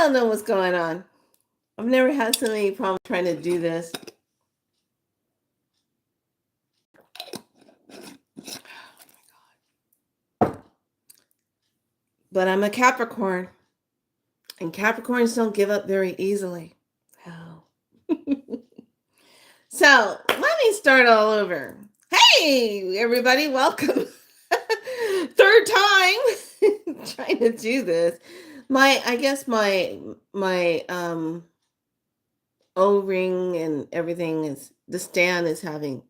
don't know what's going on. I've never had so many problems trying to do this. But I'm a Capricorn, and Capricorns don't give up very easily. Oh. So let me start all over. Hey, everybody, welcome. Third time trying to do this. I guess my O-ring and everything is, the stand is having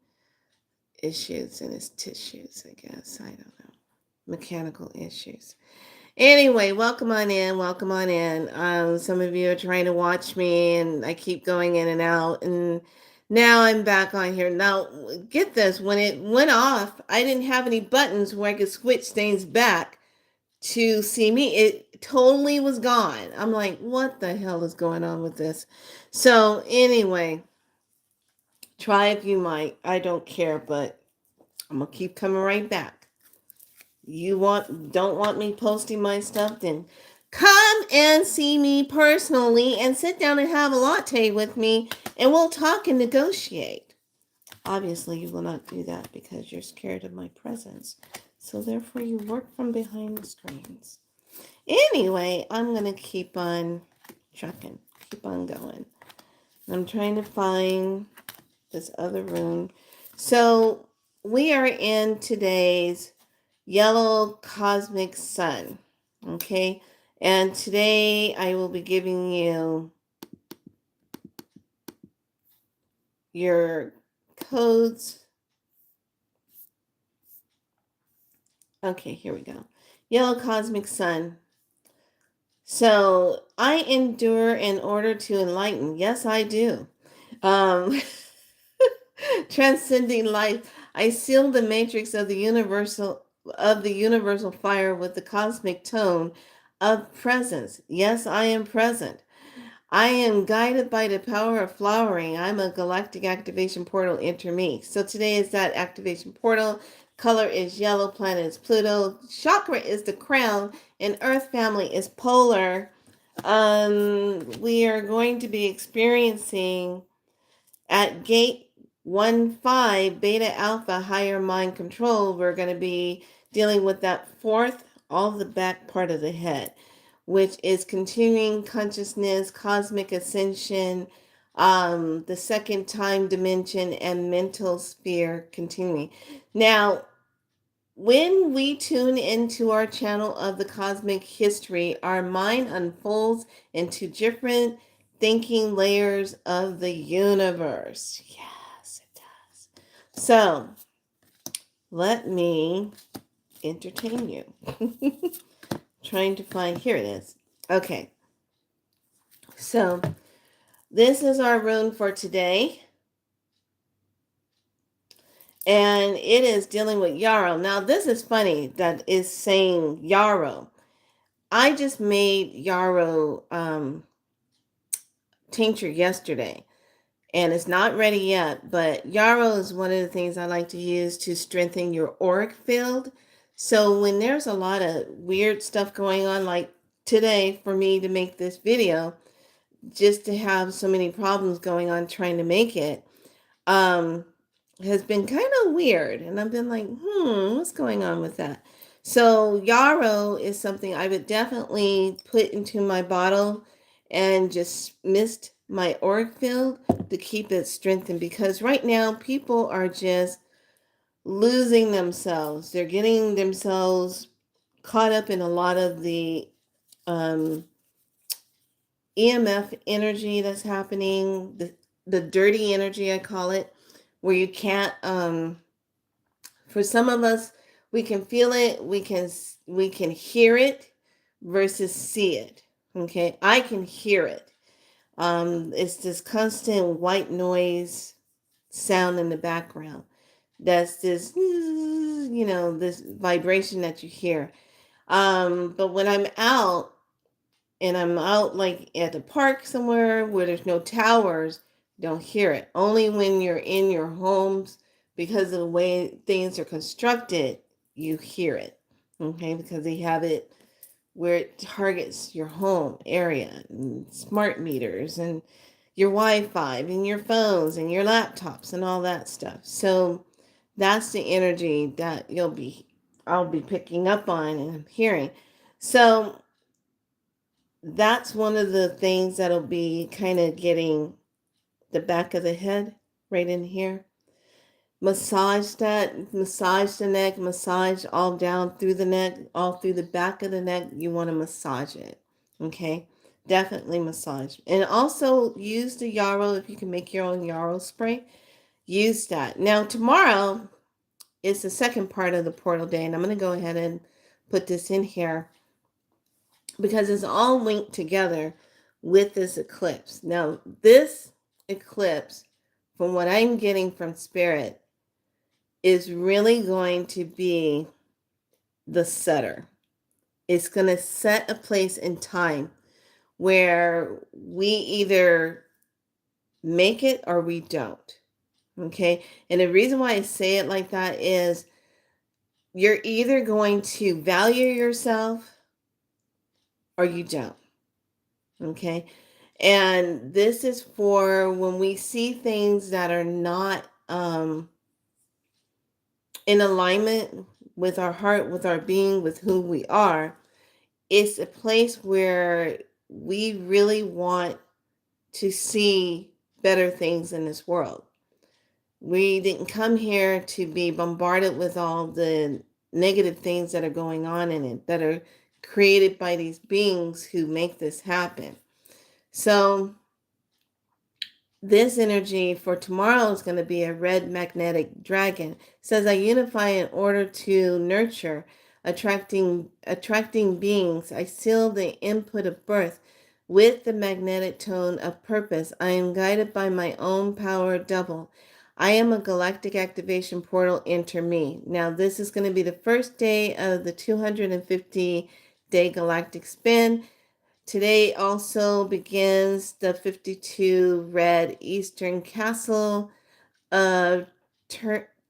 issues in its tissues, I guess. I don't know. Mechanical issues. Anyway, welcome on in. Welcome on in. Some of you are trying to watch me, and I keep going in and out. And now I'm back on here. Now, get this. When it went off, I didn't have any buttons where I could switch things back to see me. It totally was gone. I'm like, what the hell is going on with this? So anyway, try if you might. I don't care, but I'm gonna keep coming right back. You don't want me posting my stuff, then come and see me personally and sit down and have a latte with me, and we'll talk and negotiate. Obviously, you will not do that because you're scared of my presence. So therefore, you work from behind the screens. Anyway, I'm going to keep on trucking, keep on going. I'm trying to find this other room. So we are in today's yellow cosmic sun. Okay. And today I will be giving you your codes. Okay, here we go. Yellow cosmic sun. So I endure in order to enlighten. Yes, I do. Um, transcending life. I seal the matrix of the universal fire with the cosmic tone of presence. Yes, I am present. I am guided by the power of flowering. I'm a galactic activation portal. Enter me. So today is that activation portal. Color is yellow. Planet is Pluto. Chakra is the crown. And Earth family is polar. We are going to be experiencing at gate 1-5 beta alpha higher mind control. We're going to be dealing with that fourth, all the back part of the head, which is continuing consciousness, cosmic ascension, the second time dimension, and mental sphere continuing. Now, when we tune into our channel of the cosmic history, our mind unfolds into different thinking layers of the universe. Yes, it does. So, let me entertain you. Trying to find, here it is. Okay. So, this is our rune for today. And it is dealing with yarrow. Now, this is funny that is saying yarrow. I just made yarrow tincture yesterday, and it's not ready yet, but yarrow is one of the things I like to use to strengthen your auric field. So when there's a lot of weird stuff going on, like today for me to make this video, just to have so many problems going on trying to make it, has been kind of weird. And I've been like, what's going on with that? So yarrow is something I would definitely put into my bottle and just mist my auric field to keep it strengthened, because right now people are just losing themselves. They're getting themselves caught up in a lot of the EMF energy that's happening, the dirty energy, I call it, where you can't, for some of us, we can feel it, we can hear it versus see it. Okay, I can hear it. It's this constant white noise sound in the background. That's this, this vibration that you hear. But when I'm out, and I'm out like at the park somewhere where there's no towers, don't hear it. Only when you're in your homes, because of the way things are constructed, you hear it. Okay, because they have it where it targets your home area and smart meters and your Wi-Fi and your phones and your laptops and all that stuff. So that's the energy that I'll be picking up on and I'm hearing. So that's one of the things that'll be kind of getting the back of the head right in here. Massage that, massage the neck, massage all down through the neck, all through the back of the neck. You want to massage it. Okay. Definitely massage. And also use the yarrow if you can make your own yarrow spray. Use that. Now, tomorrow is the second part of the portal day, and I'm going to go ahead and put this in here because it's all linked together with this eclipse. Now, this eclipse, from what I'm getting from Spirit, is really going to be the setter. It's going to set a place in time where we either make it or we don't. Okay. And the reason why I say it like that is you're either going to value yourself or you don't. Okay. And this is for when we see things that are not in alignment with our heart, with our being, with who we are. It's a place where we really want to see better things in this world. We didn't come here to be bombarded with all the negative things that are going on in it, that are created by these beings who make this happen. So this energy for tomorrow is going to be a red magnetic dragon. It says I unify in order to nurture, attracting beings. I seal the input of birth with the magnetic tone of purpose. I am guided by my own power double. I am a galactic activation portal. Enter me. Now this is going to be the first day of the 250-day galactic spin. Today also begins the 52 red Eastern Castle of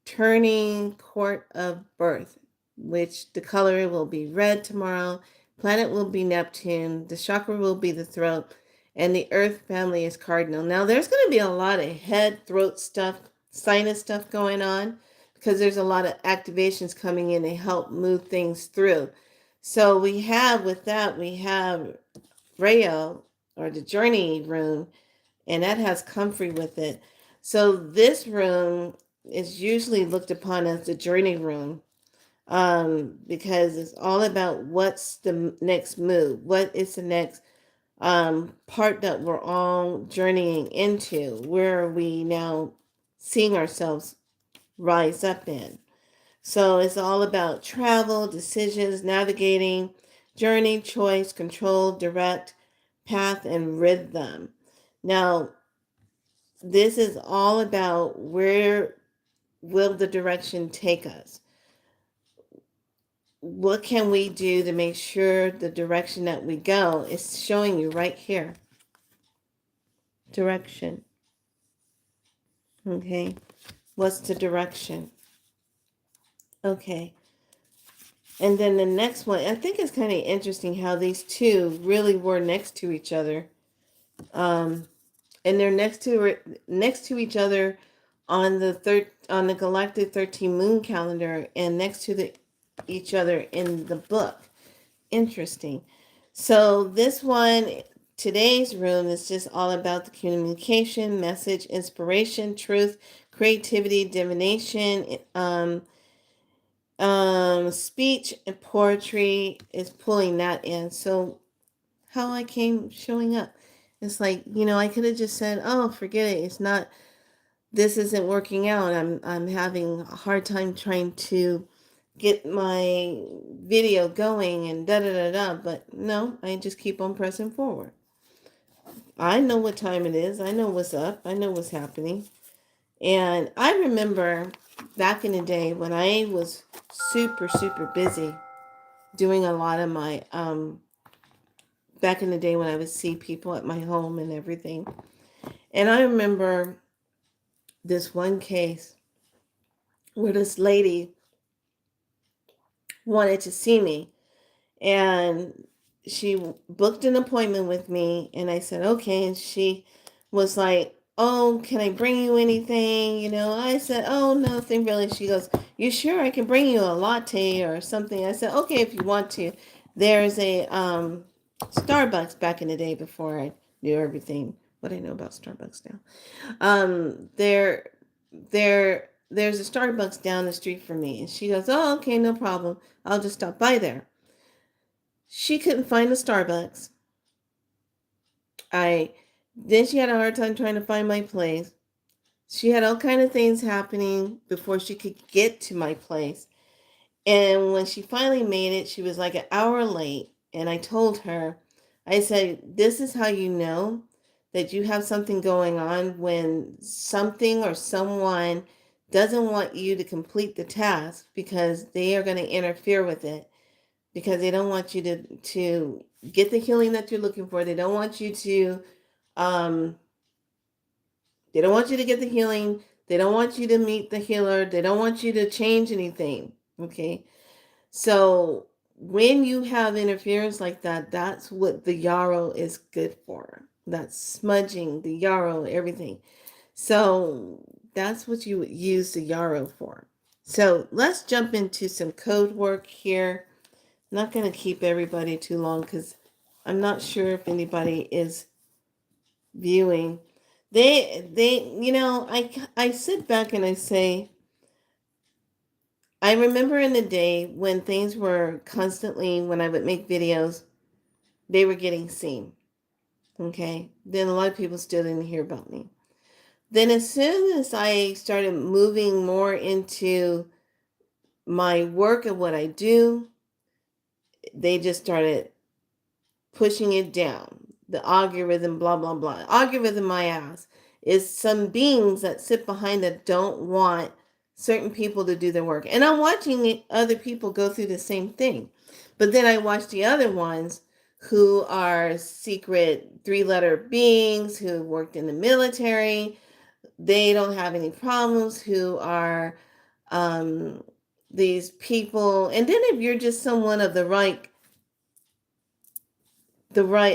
Turning Court of Birth, which the color will be red tomorrow. Planet will be Neptune. The chakra will be the throat. And the earth family is cardinal. Now, there's going to be a lot of head, throat stuff, sinus stuff going on because there's a lot of activations coming in to help move things through. So we have Rayo or the journey room, and that has comfrey with it. So this room is usually looked upon as the journey room because it's all about what's the next move, what is the next part that we're all journeying into, where are we now seeing ourselves rise up in. So it's all about travel, decisions, navigating, journey, choice, control, direct, path, and rhythm. Now, this is all about where will the direction take us? What can we do to make sure the direction that we go is showing you right here? Direction. Okay. What's the direction? Okay. And then the next one, I think it's kind of interesting how these two really were next to each other. And they're next to each other on the galactic 13 moon calendar and next to each other in the book. Interesting. So this one, today's room is just all about the communication, message, inspiration, truth, creativity, divination, speech and poetry is pulling that in. So how I came showing up, it's like, I could have just said, oh, forget it, it's not, this isn't working out, I'm having a hard time trying to get my video going and da da da da, but no, I just keep on pressing forward. I know what time it is, I know what's up, I know what's happening. And I remember back in the day when I was super busy doing a lot of my back in the day when I would see people at my home and everything. And I remember this one case where this lady wanted to see me, and she booked an appointment with me, and I said, okay. And she was like, oh, can I bring you anything? I said, oh, nothing really. She goes, you sure? I can bring you a latte or something. I said, okay, if you want to. There's a Starbucks back in the day before I knew everything, what I know about Starbucks now. There's a Starbucks down the street from me. And she goes, oh, okay, no problem. I'll just stop by there. She couldn't find the Starbucks. Then she had a hard time trying to find my place. She had all kind of things happening before she could get to my place. And when she finally made it, she was like an hour late. And I told her, I said, this is how you know that you have something going on when something or someone doesn't want you to complete the task because they are going to interfere with it, because they don't want you to get the healing that you're looking for. They don't want you to um they don't want you to get the healing. They don't want you to meet the healer. They don't want you to change anything. Okay. So when you have interference like that, that's what the yarrow is good for. That's smudging, the yarrow, everything. So that's what you would use the yarrow for. So let's jump into some code work here. I'm not going to keep everybody too long because I'm not sure if anybody is viewing. I sit back and I say, I remember in the day when things were constantly, when I would make videos, they were getting seen. Okay. Then a lot of people still didn't hear about me. Then as soon as I started moving more into my work and what I do, they just started pushing it down. The algorithm, blah, blah, blah. Algorithm, my ass, is some beings that sit behind that don't want certain people to do their work. And I'm watching other people go through the same thing. But then I watch the other ones who are secret three-letter beings who worked in the military. They don't have any problems, who are um, these people. And then if you're just someone of the right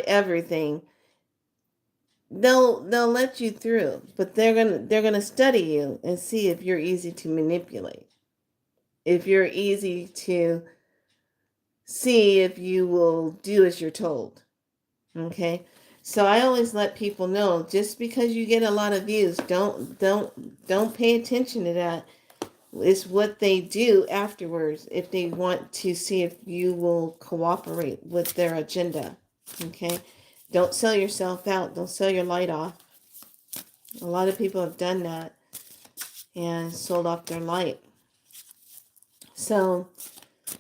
everything, they'll let you through, but they're gonna study you and see if you're easy to manipulate, if you're easy to see if you will do as you're told. Okay. So I always let people know, just because you get a lot of views, don't pay attention to that. It's what they do afterwards, if they want to see if you will cooperate with their agenda. Okay. Don't sell yourself out. Don't sell your light off. A lot of people have done that and sold off their light. So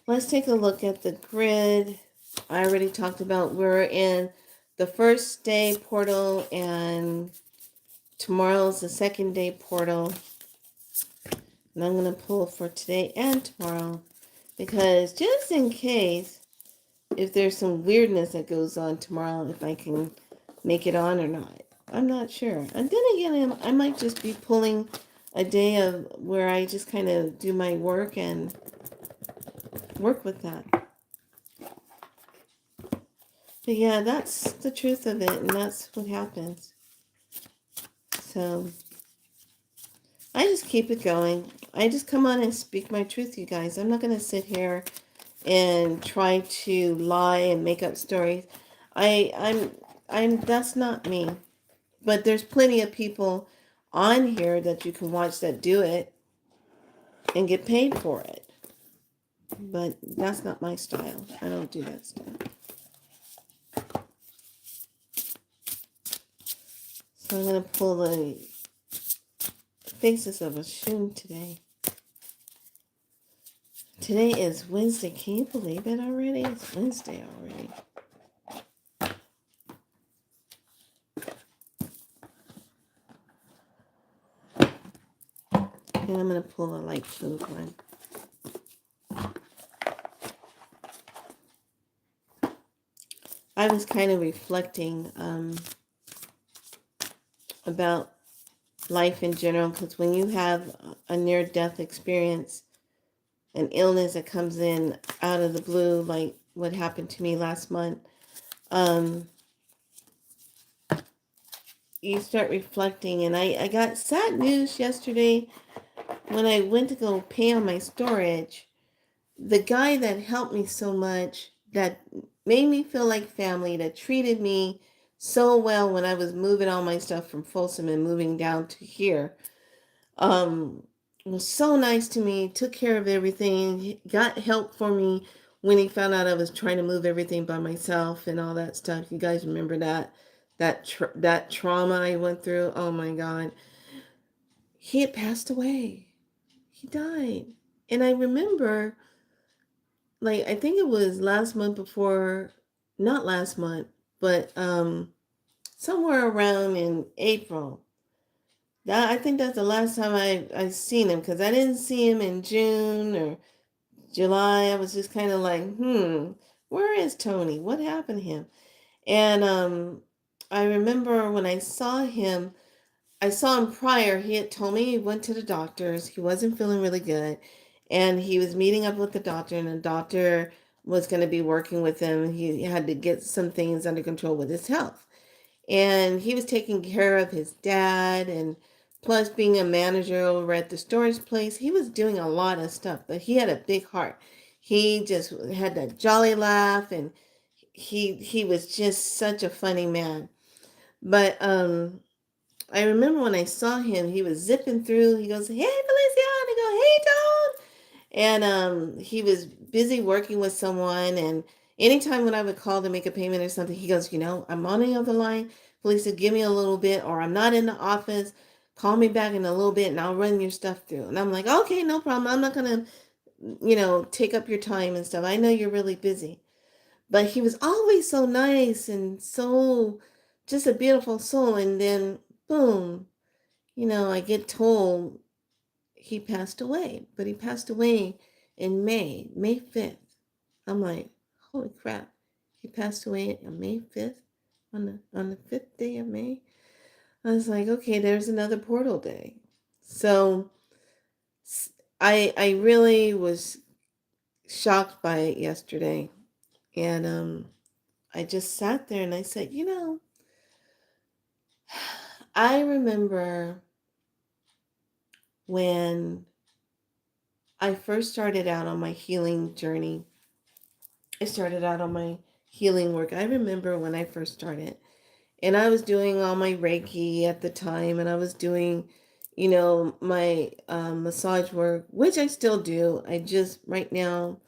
let's take a look at the grid. I already talked about we're in the first day portal, and tomorrow's the second day portal. And I'm going to pull for today and tomorrow, because just in case, if there's some weirdness that goes on tomorrow, if I can make it on or not. I'm not sure. And then again, I might just be pulling a day of where I just kind of do my work and work with that. But yeah, that's the truth of it, and that's what happens. So I just keep it going. I just come on and speak my truth, you guys. I'm not going to sit here and try to lie and make up stories. I'm that's not me. But there's plenty of people on here that you can watch that do it and get paid for it. But that's not my style. I don't do that stuff. So I'm going to pull the faces of a Shun today. Today is Wednesday. Can you believe it already? It's Wednesday already. And I'm going to pull a light blue one. I was kind of reflecting about life in general, because when you have a near-death experience, an illness that comes in out of the blue, like what happened to me last month, um, you start reflecting. And I got sad news yesterday when I went to go pay on my storage. The guy that helped me so much, that made me feel like family, that treated me so well when I was moving all my stuff from Folsom and moving down to here, um, was so nice to me, took care of everything, he got help for me when he found out I was trying to move everything by myself and all that stuff. You guys remember that trauma I went through? Oh my God. He had passed away. He died. And I remember, like, I think it was last month before, not last month, but somewhere around in April. That, I think that's the last time I seen him, because I didn't see him in June or July. I was just kind of like, where is Tony? What happened to him? And I remember when I saw him, I saw him prior. He had told me he went to the doctors. He wasn't feeling really good. And he was meeting up with the doctor, and the doctor was going to be working with him. He had to get some things under control with his health. And he was taking care of his dad, and plus being a manager over at the storage place, he was doing a lot of stuff, but he had a big heart. He just had that jolly laugh, and he was just such a funny man. But I remember when I saw him, he was zipping through. He goes, "Hey, Felicia," and I go, "Hey, John." And he was busy working with someone. And anytime when I would call to make a payment or something, he goes, "I'm on the other line. Felicia, give me a little bit, or I'm not in the office. Call me back in a little bit and I'll run your stuff through." And I'm like, "Okay, no problem. I'm not going to, take up your time and stuff. I know you're really busy." But he was always so nice and so just a beautiful soul. And then, boom, I get told he passed away. But he passed away in May 5th. I'm like, holy crap. He passed away on May 5th, on the 5th day of May. I was like, okay, there's another portal day. So I really was shocked by it yesterday. And I just sat there and I said, I remember when I first started out on my healing journey. I started out on my healing work. I remember when I first started, and I was doing all my Reiki at the time, and I was doing, my massage work, which I still do. I just right now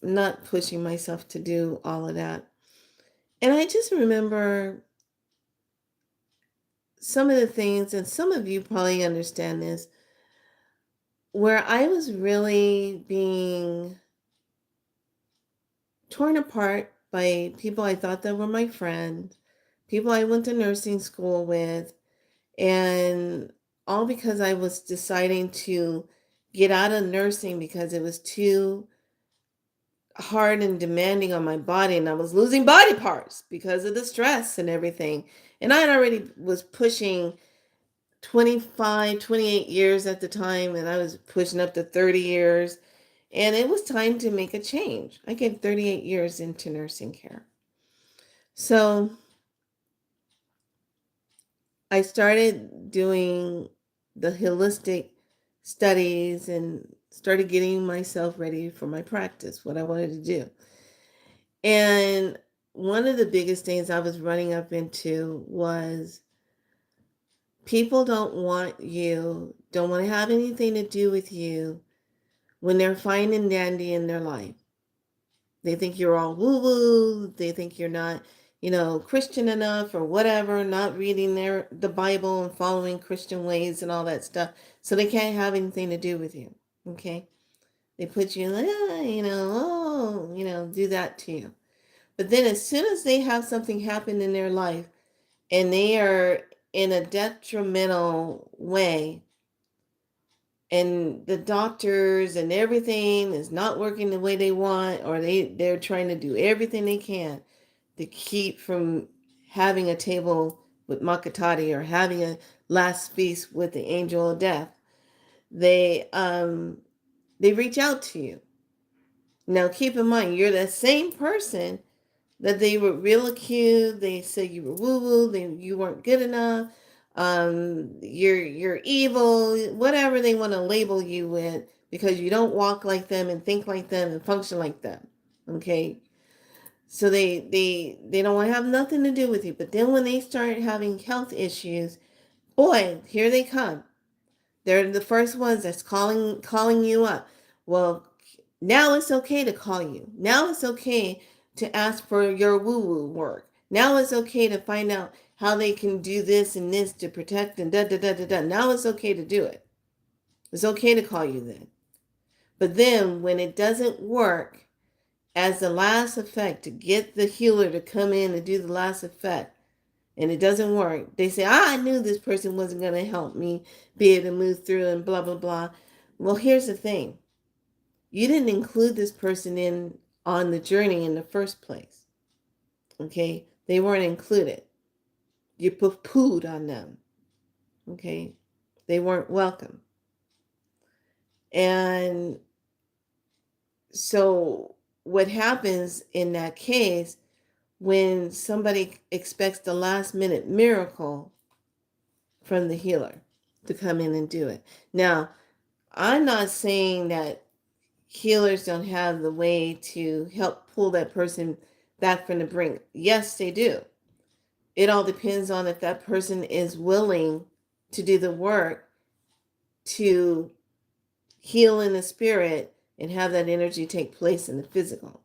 not pushing myself to do all of that. And I just remember some of the things, and some of you probably understand this, where I was really being torn apart by people I thought that were my friends, people I went to nursing school with, and all because I was deciding to get out of nursing because it was too hard and demanding on my body, and I was losing body parts because of the stress and everything. And I had already was pushing 25, 28 years at the time, and I was pushing up to 30 years. And it was time to make a change. I gave 38 years into nursing care. So I started doing the holistic studies and started getting myself ready for my practice, what I wanted to do. And one of the biggest things I was running up into was people don't want to have anything to do with you when they're fine and dandy in their life. They think you're all woo woo. They think you're not, Christian enough or whatever, not reading the Bible and following Christian ways and all that stuff. So they can't have anything to do with you. Okay. They put you like, do that to you. But then as soon as they have something happen in their life and they are in a detrimental way, and the doctors and everything is not working the way they want, or they're trying to do everything they can to keep from having a table with Makatari or having a last feast with the angel of death, they reach out to you. Now keep in mind, you're the same person that they were ridicule. They said you were woo woo. You weren't good enough. You're evil. Whatever they want to label you with, because you don't walk like them and think like them and function like them. Okay, so they don't want to have nothing to do with you. But then when they start having health issues, boy, here they come. They're the first ones that's calling you up. Well, now it's okay to call you. Now it's okay to ask for your woo-woo work. Now it's okay to find out how they can do this and this to protect and da da da da da. Now it's okay to do it. It's okay to call you then. But then when it doesn't work as the last effect to get the healer to come in and do the last effect, and it doesn't work, they say, I knew this person wasn't going to help me be able to move through and blah, blah, blah. Well, here's the thing. You didn't include this person in on the journey in the first place. Okay? They weren't included. You poo-pooed on them. Okay? They weren't welcome. And so what happens in that case when somebody expects the last minute miracle from the healer to come in and do it? Now, I'm not saying that healers don't have the way to help pull that person back from the brink. Yes, they do. It all depends on if that person is willing to do the work to heal in the spirit and have that energy take place in the physical.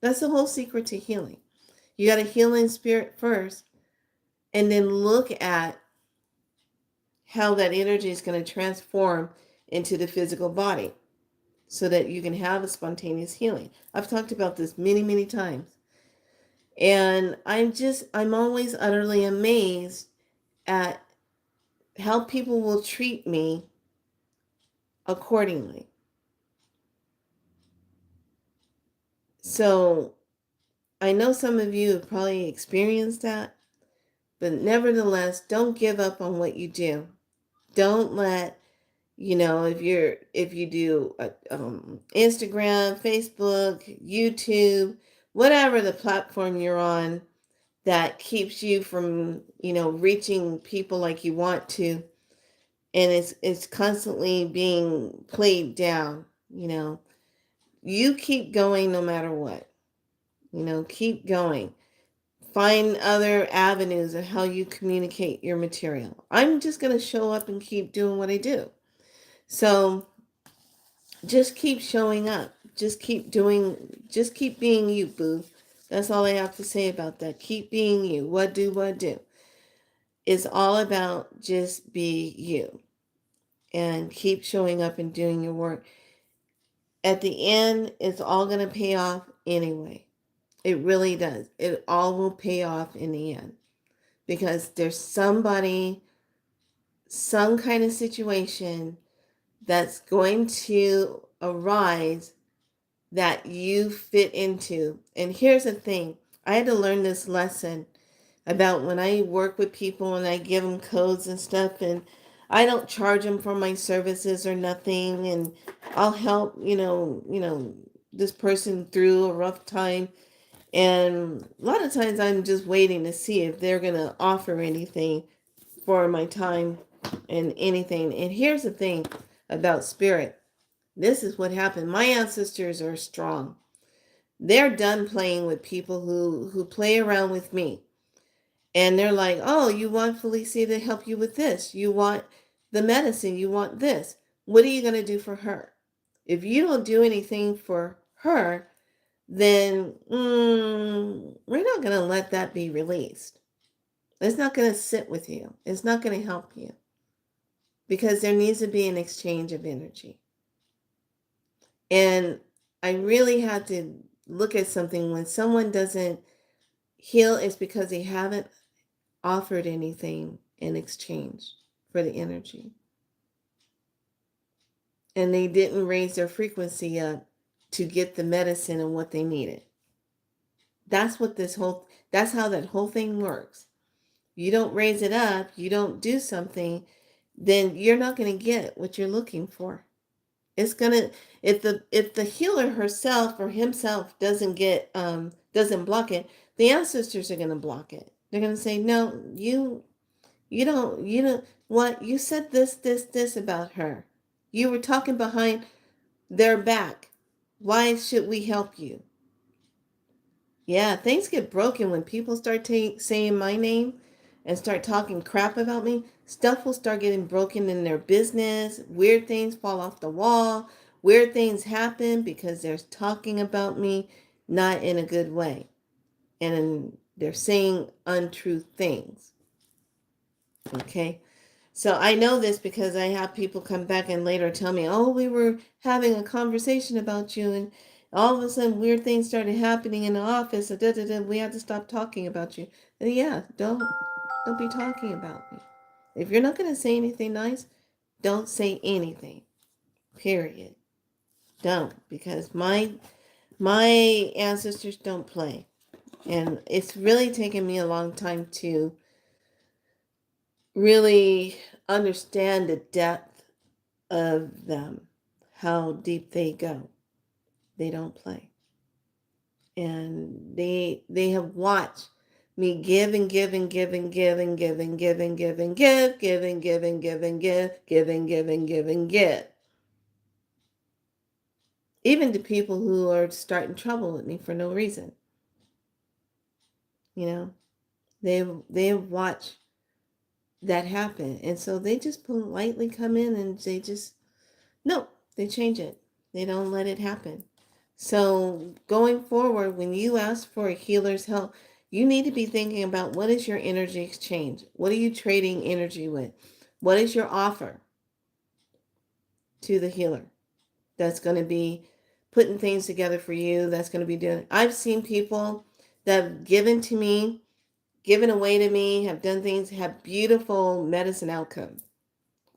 That's the whole secret to healing. You got to heal in spirit first, and then look at how that energy is going to transform into the physical body so that you can have a spontaneous healing. I've talked about this many, many times. And I'm always utterly amazed at how people will treat me accordingly. So I know some of you have probably experienced that, but nevertheless, don't give up on what you do. Don't let, if you do Instagram, Facebook, YouTube, whatever the platform you're on that keeps you from, reaching people like you want to, and it's constantly being played down, you keep going no matter what. Keep going. Find other avenues of how you communicate your material. I'm just going to show up and keep doing what I do. So just keep showing up. Just keep being you, boo. That's all I have to say about that. Keep being you. What do. It's all about just be you. And keep showing up and doing your work. At the end, it's all going to pay off anyway. It really does. It all will pay off in the end. Because there's somebody, some kind of situation that's going to arise that you fit into. And here's the thing. I had to learn this lesson about when I work with people and I give them codes and stuff, and I don't charge them for my services or nothing, and I'll help, this person through a rough time. And a lot of times I'm just waiting to see if they're going to offer anything for my time and anything. And here's the thing about spirit. This is what happened. My ancestors are strong. They're done playing with people who play around with me. And they're like, oh, you want Felicia to help you with this. You want the medicine. You want this. What are you going to do for her? If you don't do anything for her, then we're not going to let that be released. It's not going to sit with you. It's not going to help you. Because there needs to be an exchange of energy. And I really had to look at something. When someone doesn't heal, it's because they haven't offered anything in exchange for the energy. And they didn't raise their frequency up to get the medicine and what they needed. That's how that whole thing works. You don't raise it up, you don't do something, then you're not going to get what you're looking for. It's gonna, if the healer herself or himself doesn't block it, the ancestors are gonna block it. They're gonna say, no, you don't what you said this about her. You were talking behind their back. Why should we help you? Yeah, things get broken when people start saying my name and start talking crap about me. Stuff will start getting broken in their business. Weird things fall off the wall. Weird things happen because they're talking about me not in a good way. And they're saying untrue things. Okay? So I know this because I have people come back and later tell me, "Oh, we were having a conversation about you, and all of a sudden weird things started happening in the office. So we had to stop talking about you." And yeah, don't be talking about me. If you're not going to say anything nice, don't say anything. Period. Don't, because my ancestors don't play, and it's really taken me a long time to really understand the depth of them, how deep they go. They don't play. And they have watched me give and give and give and give and give and give and give and give and give and give and give and give and give and give. Even to people who are starting trouble with me for no reason. You know, they watch that happen. And so they just politely come in and they just no, they change it. They don't let it happen. So going forward, when you ask for a healer's help, you need to be thinking about what is your energy exchange? What are you trading energy with? What is your offer to the healer that's going to be putting things together for you? That's going to be doing. I've seen people that have given to me, given away to me, have done things, have beautiful medicine outcomes,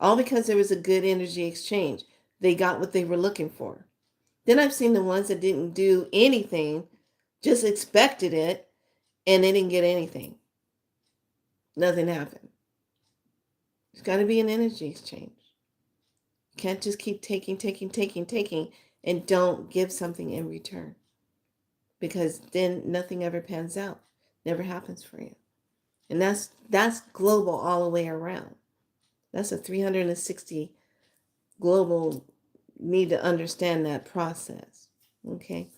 all because there was a good energy exchange. They got what they were looking for. Then I've seen the ones that didn't do anything, just expected it, and they didn't get anything. Nothing happened. There's got to be an energy exchange. You can't just keep taking, and don't give something in return, because then nothing ever pans out, never happens for you. And that's global all the way around. That's a 360 global. Need to understand that process. Okay.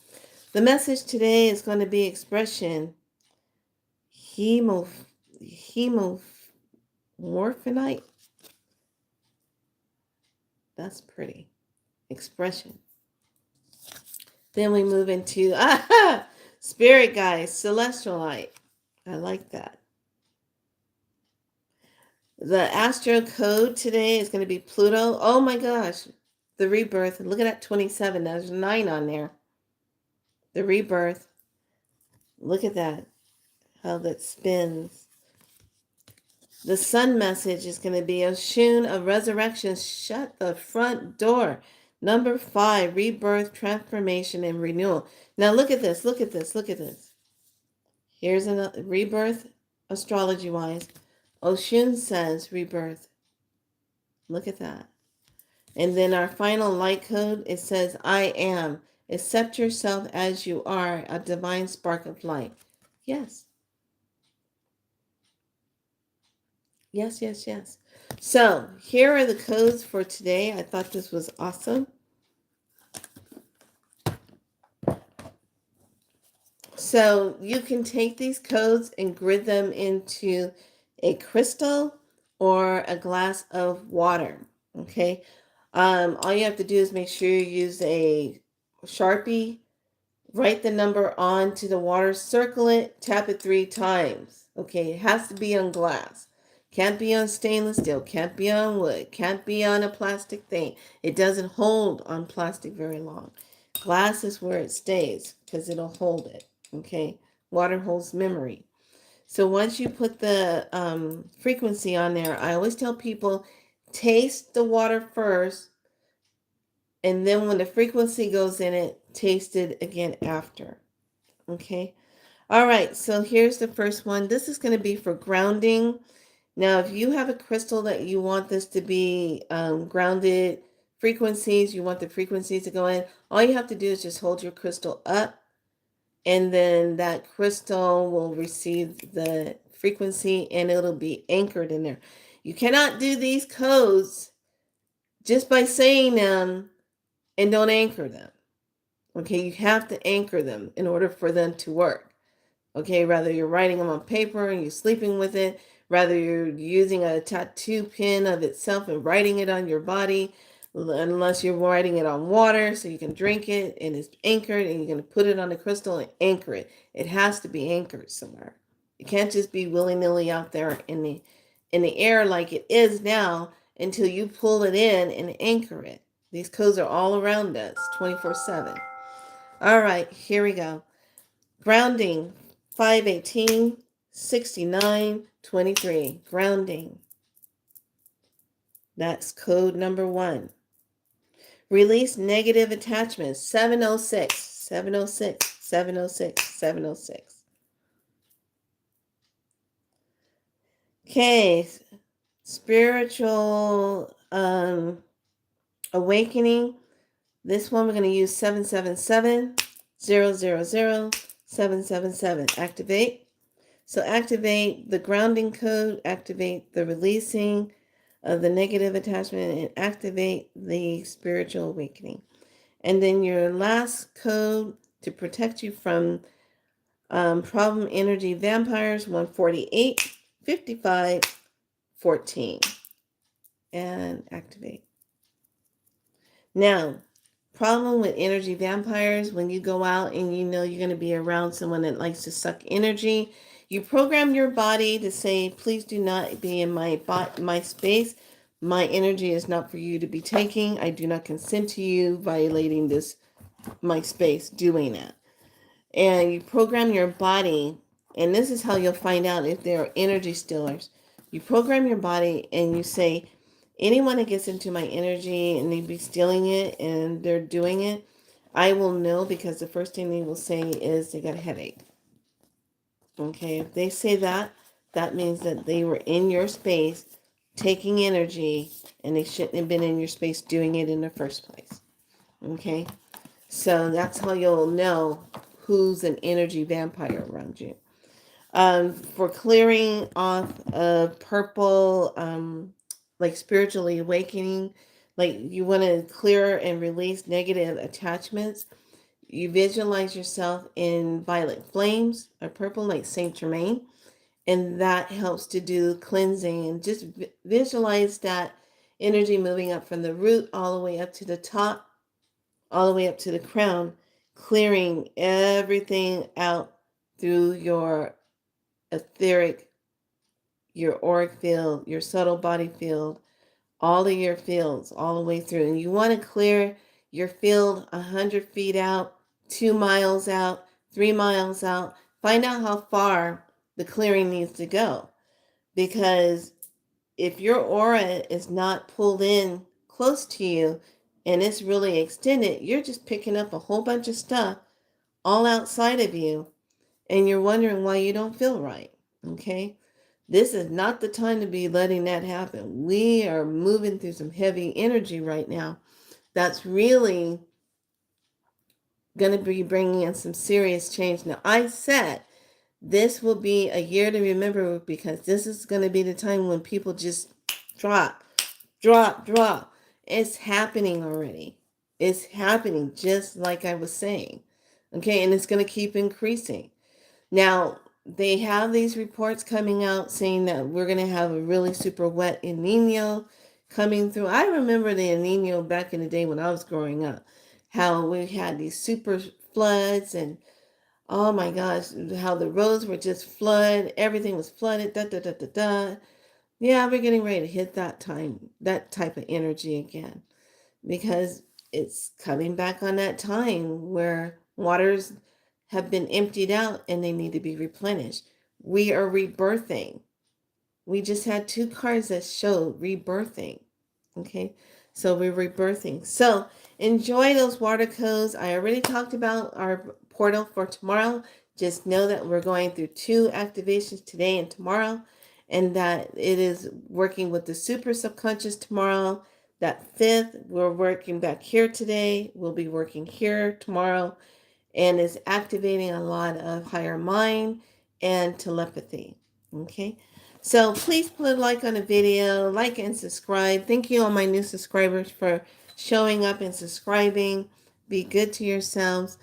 The message today is going to be expression hemo hemomorphinite. That's pretty. Expression. Then we move into spirit guides, celestial light. I like that. The astro code today is going to be Pluto. Oh my gosh. The rebirth. Look at that 27. There's 9 on there. The rebirth. Look at that. How that spins. The sun message is going to be Oshun of resurrection. Shut the front door. Number 5, rebirth, transformation, and renewal. Now look at this. Look at this. Look at this. Here's a rebirth, astrology wise. Oshun says rebirth. Look at that. And then our final light code, it says, I am. Accept yourself as you are, a divine spark of light. Yes. Yes, yes, yes. So here are the codes for today. I thought this was awesome. So you can take these codes and grid them into a crystal or a glass of water. Okay. All you have to do is make sure you use a Sharpie, write the number onto the water, circle it, tap it 3 times. Okay. It has to be on glass. Can't be on stainless steel. Can't be on wood. Can't be on a plastic thing. It doesn't hold on plastic very long. Glass is where it stays because it'll hold it. Okay. Water holds memory. So once you put the frequency on there, I always tell people taste the water first, and then when the frequency goes in it, taste it again after. Okay. All right. So here's the first one. This is going to be for grounding. Now, if you have a crystal that you want this to be grounded frequencies, you want the frequencies to go in, all you have to do is just hold your crystal up, and then that crystal will receive the frequency and it'll be anchored in there. You cannot do these codes just by saying them and don't anchor them. Okay, you have to anchor them in order for them to work. Okay, rather you're writing them on paper and you're sleeping with it, rather you're using a tattoo pin of itself and writing it on your body, unless you're writing it on water so you can drink it and it's anchored and you're going to put it on the crystal and anchor it. It has to be anchored somewhere. It can't just be willy-nilly out there in the air like it is now until you pull it in and anchor it. These codes are all around us 24/7. All right, here we go. Grounding 518 69 23. Grounding. That's code number 1. Release negative attachments 706 706 706 706. Okay, spiritual awakening. This one we're going to use 777 000 777. Activate. So activate the grounding code, activate the releasing of the negative attachment, and activate the spiritual awakening. And then your last code to protect you from problem energy vampires 148 55 14. And activate. Now, problem with energy vampires, when you go out and you know you're going to be around someone that likes to suck energy, you program your body to say, please do not be in my space. My energy is not for you to be taking. I do not consent to you violating my space, doing that. And you program your body, and this is how you'll find out if they're energy stealers. You program your body and you say, anyone that gets into my energy and they be stealing it and they're doing it, I will know, because the first thing they will say is they got a headache. Okay, if they say that, that means that they were in your space taking energy and they shouldn't have been in your space doing it in the first place. Okay, so that's how you'll know who's an energy vampire around you. For clearing off of purple, like spiritually awakening, like you want to clear and release negative attachments. You visualize yourself in violet flames or purple, like Saint Germain, and that helps to do cleansing. And just visualize that energy moving up from the root all the way up to the top, all the way up to the crown, clearing everything out through your etheric, your auric field, your subtle body field, all of your fields, all the way through. And you want to clear your field 100 feet out, 2 miles out, 3 miles out. Find out how far the clearing needs to go. Because if your aura is not pulled in close to you and it's really extended, you're just picking up a whole bunch of stuff all outside of you, and you're wondering why you don't feel right. Okay? This is not the time to be letting that happen. We are moving through some heavy energy right now that's really going to be bringing in some serious change. Now, I said this will be a year to remember, because this is going to be the time when people just drop. It's happening already. It's happening, just like I was saying. Okay, and it's going to keep increasing. Now, they have these reports coming out saying that we're going to have a really super wet El Nino coming through. I remember the El Nino back in the day when I was growing up, how we had these super floods, and oh my gosh, how the roads were just flooded. Everything was flooded. Da, da, da, da, da. Yeah, we're getting ready to hit that type of energy again, because it's coming back on that time where waters have been emptied out and they need to be replenished. We are rebirthing. We just had 2 cards that showed rebirthing. Okay, so we're rebirthing. So enjoy those water codes. I already talked about our portal for tomorrow. Just know that we're going through 2 activations today and tomorrow, and that it is working with the super subconscious tomorrow, That fifth, we're working back here today. We'll be working here tomorrow, and is activating a lot of higher mind and telepathy. Okay. So please put a like on the video, like and subscribe. Thank you all my new subscribers for showing up and subscribing. Be good to yourselves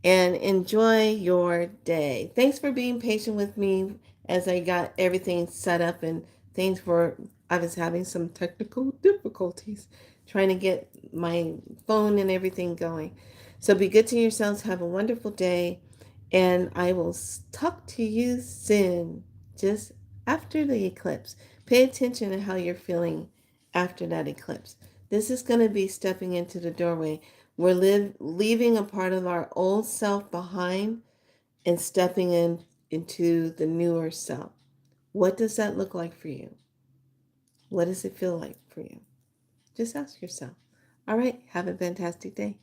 and enjoy your day. Thanks for being patient with me as I got everything set up and things were, I was having some technical difficulties trying to get my phone and everything going. So be good to yourselves. Have a wonderful day. And I will talk to you soon, just after the eclipse. Pay attention to how you're feeling after that eclipse. This is going to be stepping into the doorway. We're leaving a part of our old self behind and stepping into the newer self. What does that look like for you? What does it feel like for you? Just ask yourself. All right. Have a fantastic day.